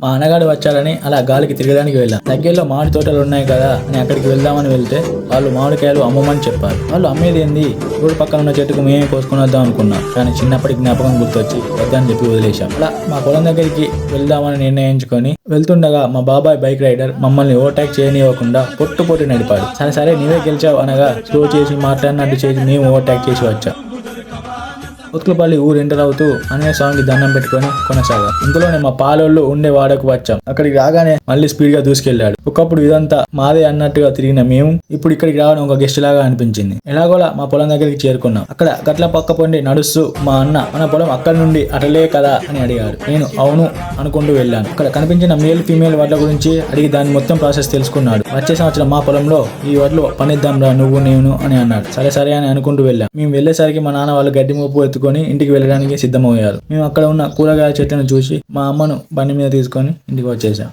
మా అన్నగాడు వచ్చారని అలా గాలికి తిరగడానికి వెళ్ళాం. దగ్గరలో మామిడి తోటలు ఉన్నాయి కదా అని అక్కడికి వెళ్దామని వెళ్తే వాళ్ళు మామిడికాయలు అమ్మమని చెప్పారు. వాళ్ళు అమ్మేది ఏంది, రోడ్డు పక్కన ఉన్న చెట్టుకు మేమే కోసుకుని వద్దాం అనుకున్నాం. కానీ చిన్నప్పటి జ్ఞాపకం గుర్తొచ్చి వద్దని చెప్పి వదిలేశాం. అలా మా పొలం దగ్గరికి వెళ్దామని నిర్ణయించుకొని వెళ్తుండగా మా బాబాయ్ బైక్ రైడర్ మమ్మల్ని ఓవర్టేక్ చేయనివ్వకుండా పొట్టు నడిపాడు. సరే నీవే గెలిచావు అనగా స్లో చేసి మాట్లాడినట్టు చేసి మేము ఓవర్టేక్ చేసి వచ్చాం. ఉత్కులపల్లి ఊరు ఎంటర్ అవుతూ అనే స్వామికి దండం పెట్టుకొని కొనసాగా. ఇంతలోనే మా పాలోళ్ళు ఉండే వాడకు వచ్చాం. అక్కడికి రాగానే మళ్ళీ స్పీడ్ గా దూసుకెళ్లాడు. ఒకప్పుడు ఇదంతా మాదే అన్నట్టుగా తిరిగిన మేము ఇప్పుడు ఇక్కడికి రావడం ఒక గెస్ట్ లాగా అనిపించింది. ఎలాగోలా మా పొలం దగ్గరికి చేరుకున్నాం. అక్కడ గట్ల పక్క పొండి నడుస్తూ మా అన్న మన పొలం అక్కడి నుండి అటలే కదా అని అడిగాడు. నేను అవును అనుకుంటూ వెళ్ళాను. అక్కడ కనిపించిన మేల్ ఫీమేల్ వడ్ల గురించి అడిగి దాని మొత్తం ప్రాసెస్ తెలుసుకున్నాడు. వచ్చే సంవత్సరం మా పొలంలో ఈ వడ్లు పనిద్దాం రా నువ్వు నేను అని అన్నాడు. సరే అని అనుకుంటూ వెళ్ళాం. మేము వెళ్ళేసరికి మా నాన్న వాళ్ళు గడ్డి మోపు ఎత్తుకొని ఇంటికి వెళ్ళడానికి సిద్ధమయ్యారు. మేము అక్కడ ఉన్న కూరగాయల చెట్లను చూసి మా అమ్మను బండి మీద తీసుకొని ఇంటికి వచ్చేసాం.